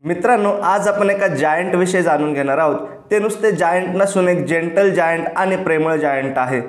मित्रांनो, आज आपण एका जायंट विषयी जाणून घेणार आहोत। ते नुसते जायंट नसून एक जेंटल जायंट आणि प्रेमळ जायंट आहे।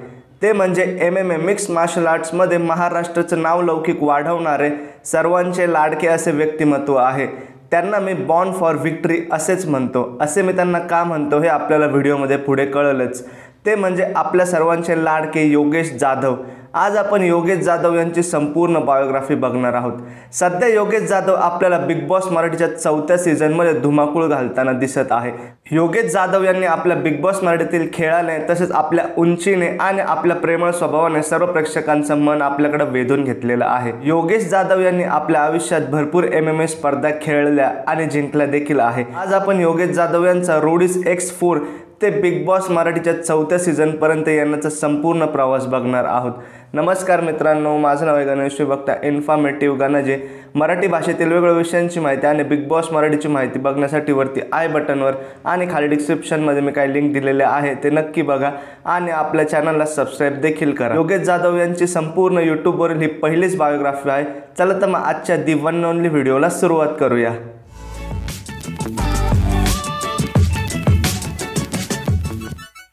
ते म्हणजे MMA मिक्स मार्शल आर्ट्समध्ये महाराष्ट्राचं नावलौकिक वाढवणारे सर्वांचे लाडके असे व्यक्तिमत्व आहे। त्यांना मी बॉर्न फॉर विक्ट्री असेच म्हणतो। असे मी त्यांना का म्हणतो हे आपल्याला व्हिडिओमध्ये पुढे कळेलच। ते म्हणजे आपल्या सर्वांचे लाडके योगेश जाधव। आज आपण योगेश जाधव यांची संपूर्ण बायोग्राफी बघणार आहोत। सध्या योगेश जाधव आपल्याला बिग बॉस मराठीच्या 4थ्या सीझनमध्ये धुमाकूळ घालताना दिसत आहे। योगेश जाधव यांनी आपल्या बिग बॉस मराठीतील खेळाने तसेच आपल्या उंचीने आणि आपल्या प्रेमळ स्वभावाने सर्व प्रेक्षकांचं मन आपल्याकडे वेधून घेतलेलं आहे। योगेश जाधव यांनी आपल्या आयुष्यात भरपूर MMA स्पर्धा खेळल्या आणि जिंकल्या देखील आहे। आज आपण योगेश जाधव यांचा रोडीज X4 ते बिग बॉस मराठीच्या 4थ्या सीझनपर्यंत येण्याचा संपूर्ण प्रवास बघणार आहोत। नमस्कार मित्रांनो, माझं नाव आहे गणेश। बघता इन्फॉर्मेटिव्ह गणजे। मराठी भाषेतील वेगवेगळ्या विषयांची माहिती आणि बिग बॉस मराठीची माहिती बघण्यासाठी वरती आय बटनवर आणि खाली डिस्क्रिप्शनमध्ये मी काही लिंक दिलेले आहे ते नक्की बघा आणि आपल्या चॅनलला सबस्क्राईब देखील करा। योगेश जाधव यांची संपूर्ण यूट्यूबवरील ही पहिलीच बायोग्राफी आहे। चला तर मग आजच्या दी वन ओनली व्हिडिओला सुरुवात करूया।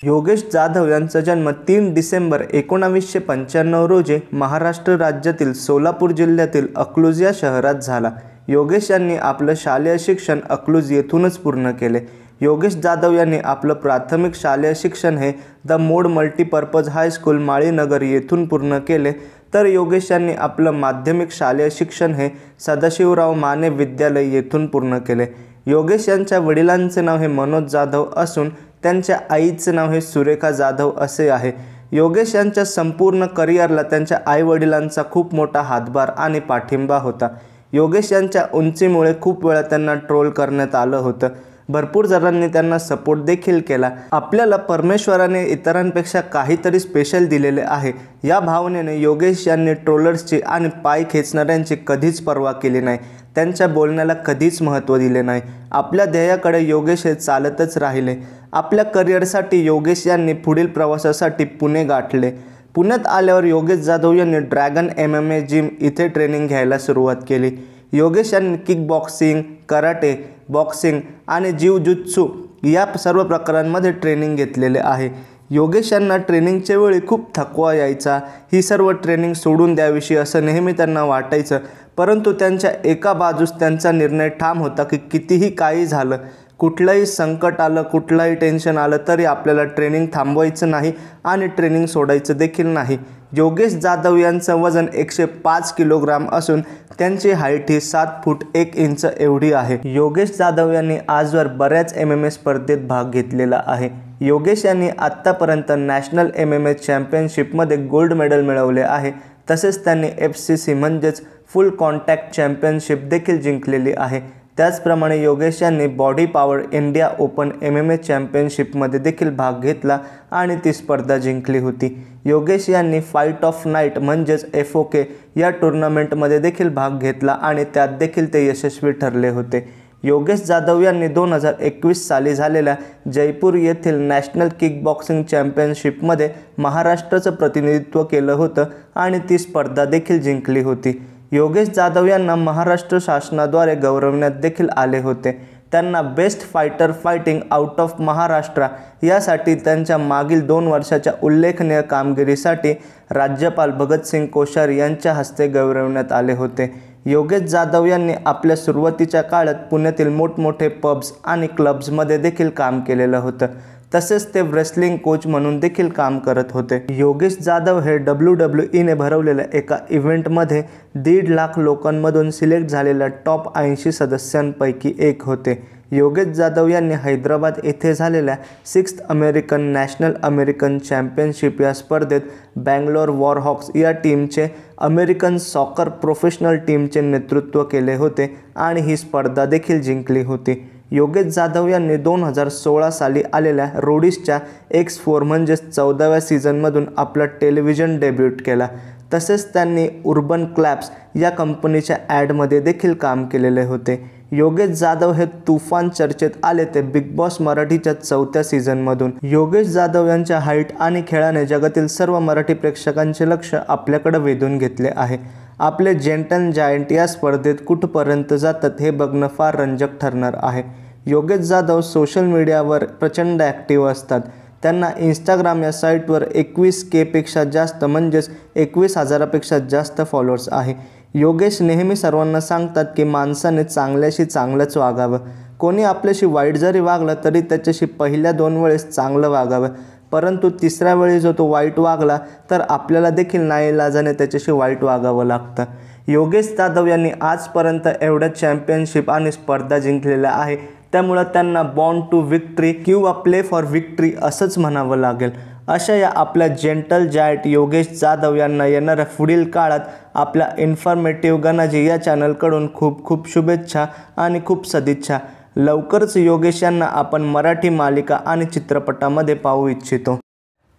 योगेश जाधव यांचा जन्म 3 डिसेंबर 1995 रोजी महाराष्ट्र राज्यातील सोलापूर जिल्ह्यातील अकलूज या शहरात झाला। योगेश यांनी आपलं शालेय शिक्षण अकलूज येथूनच पूर्ण केले। योगेश जाधव यांनी आपलं प्राथमिक शालेय शिक्षण हे the mode multipurpose high school Malinagar येथून पूर्ण केले, तर योगेश यांनी आपलं माध्यमिक शालेय शिक्षण हे सदाशिवराव माने विद्यालय येथून पूर्ण केले। योगेश यांच्या वडिलांचे नाव हे मनोज जाधव असून त्यांच्या आईचे नाव हे सुरेखा जाधव असे आहे। योगेश यांच्या संपूर्ण करिअरला त्यांच्या आईवडिलांचा खूप मोठा हातभार आणि पाठिंबा होता। योगेश यांच्या उंचीमुळे खूप वेळा त्यांना ट्रोल करण्यात आलं होतं। भरपूर जणांनी त्यांना सपोर्ट देखील केला। आपल्याला परमेश्वराने इतरांपेक्षा काहीतरी स्पेशल दिलेले आहे या भावनेने योगेश यांनी ट्रोलर्सची आणि पाय खेचणाऱ्यांची कधीच पर्वा केली नाही। त्यांच्या बोलण्याला कधीच महत्त्व दिले नाही। आपल्या ध्येयाकडे योगेश हे चालतच राहिले। आपल्या करिअरसाठी योगेश यांनी पुढील प्रवासासाठी पुणे गाठले। पुण्यात आल्यावर योगेश जाधव यांनी ड्रॅगन MMA जिम इथे ट्रेनिंग घ्यायला सुरुवात केली। योगेश यांनी किक बॉक्सिंग, कराटे, बॉक्सिंग आणि जिवजुत्सू या सर्व प्रकारांमध्ये ट्रेनिंग घेतलेले आहे। योगेश यांना ट्रेनिंगच्या वेळी खूप थकवा यायचा। ही सर्व ट्रेनिंग सोडून द्यावीशी असं नेहमी त्यांना वाटायचं, परंतु त्यांच्या एका बाजूस त्यांचा निर्णय ठाम होता की कितीही काही झालं, कुठलंही संकट आलं, कुठलंही टेन्शन आलं तरी आपल्याला ट्रेनिंग थांबवायचं नाही आणि ट्रेनिंग सोडायचं देखील नाही। योगेश जाधव यांचं वजन 105 किलोग्राम असून त्यांची हाईट ही 7 फूट 1 इंच एवढी आहे। योगेश जाधव यांनी आजवर बऱ्याच MMA स्पर्धेत भाग घेतलेला आहे। योगेश यांनी आत्तापर्यंत नॅशनल MMA चॅम्पियनशिपमध्ये गोल्ड मेडल मिळवले आहे। तसेच त्यांनी FCC म्हणजेच फुल कॉन्टॅक्ट चॅम्पियनशिप देखील जिंकलेली आहे। त्याचप्रमाणे योगेश यांनी body power India open MMA चॅम्पियनशिपमध्ये देखील भाग घेतला आणि ती स्पर्धा जिंकली होती। योगेश यांनी फाईट ऑफ नाईट म्हणजेच FOK या टुर्नामेंटमध्ये देखील भाग घेतला आणि त्यात देखील ते यशस्वी ठरले होते। योगेश जाधव यांनी 2021 साली झालेल्या जयपूर येथील नॅशनल किक बॉक्सिंग चॅम्पियनशिपमध्ये महाराष्ट्राचं प्रतिनिधित्व केलं होतं आणि ती स्पर्धा देखील जिंकली होती। योगेश जाधव यांना महाराष्ट्र शासनाद्वारे गौरवण्यात देखील आले होते। त्यांना best fighter fighting out of Maharashtra यासाठी त्यांच्या मागील 2 वर्षाच्या उल्लेखनीय कामगिरीसाठी राज्यपाल भगतसिंग कोश्यारी यांच्या हस्ते गौरवण्यात आले होते। योगेश जाधव यांनी आपल्या सुरुवातीच्या काळात पुण्यातील मोठमोठे पब्स आणि क्लब्समध्ये देखील काम केलेलं होतं। तसेच ते रेसलिंग कोच म्हणून देखील काम करत होते। योगेश जाधव हे WWE भरवलेल्या एका इव्हेंटमध्ये 1.5 लाख लोकांमधून सिलेक्ट झालेल्या टॉप 80 सदस्यांपैकी एक होते। योगेश जाधव यांनी हैदराबाद येथे झालेल्या 6th American national American championship या स्पर्धेत बँगलोर वॉरहॉक्स या टीमचे अमेरिकन सॉकर प्रोफेशनल टीमचे नेतृत्व केले होते आणि ही स्पर्धा देखील जिंकली होती। योगेश जाधव यांनी 2016 साली आलेल्या रोडीजच्या X4 म्हणजेच 14व्या सीझनमधून आपला टेलिव्हिजन डेब्यूट केला। तसेच त्यांनी उर्बन क्लॅप्स या कंपनीच्या ॲडमध्ये देखील काम केलेले होते। योगेश जाधव हे तुफान चर्चेत आले ते बिग बॉस मराठीच्या 4थ्या सीझनमधून। योगेश जाधव यांच्या हाईट आणि खेळाने जगातील सर्व मराठी प्रेक्षकांचे लक्ष आपल्याकडे वेधून घेतले आहे। आपले जेंटल जायंट या स्पर्धेत कुठपर्यंत जातात हे बघणं फार रंजक ठरणार आहे। योगेश जाधव सोशल मीडियावर प्रचंड ॲक्टिव्ह असतात। त्यांना इंस्टाग्राम या साईटवर 21K पेक्षा जास्त म्हणजेच 21,000पेक्षा जास्त फॉलोअर्स आहे। योगेश नेहमी सर्वांना सांगतात की माणसाने चांगल्याशी चांगलंच वागावं। कोणी आपल्याशी वाईट जरी वागलं तरी त्याच्याशी पहिल्या 2 वेळेस चांगलं वागावं, परंतु तिसऱ्या वेळी जो तो वाईट वागला तर आपल्याला देखील नाईलाजाने त्याच्याशी वाईट वागावं लागतं। योगेश जाधव यांनी आजपर्यंत एवढ्या चॅम्पियनशिप आणि स्पर्धा जिंकलेल्या आहे, त्यामुळे त्यांना बॉर्न टू विक्ट्री किंवा प्ले फॉर विक्ट्री असंच म्हणावं लागेल। अशा या आपल्या जेंटल जायंट योगेश जाधव यांना येणाऱ्या पुढील काळात आपल्या इन्फॉर्मेटिव्ह गणाजी या चॅनलकडून खूप खूप शुभेच्छा आणि खूप सदिच्छा। लवकरच योगेश यांना आपण मराठी मालिका आणि चित्रपटामध्ये पाहू इच्छितो।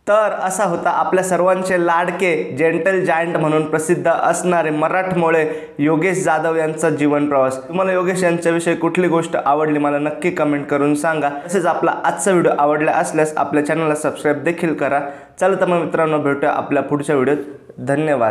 तर असा होता आपल्या सर्वांचे लाडके जेंटल जायंट म्हणून प्रसिद्ध असणारे मराठमोळे योगेश जाधव यांचा जीवन प्रवास। तुम्हाला योगेश यांच्याविषयी कुठली गोष्ट आवडली मला नक्की कमेंट करून सांगा। तसेच आपला आजचा व्हिडिओ आवडला असल्यास आपल्या चॅनलला सबस्क्राईब देखील करा। चला तर मग मित्रांनो, भेटूया आपल्या पुढच्या व्हिडिओत। धन्यवाद।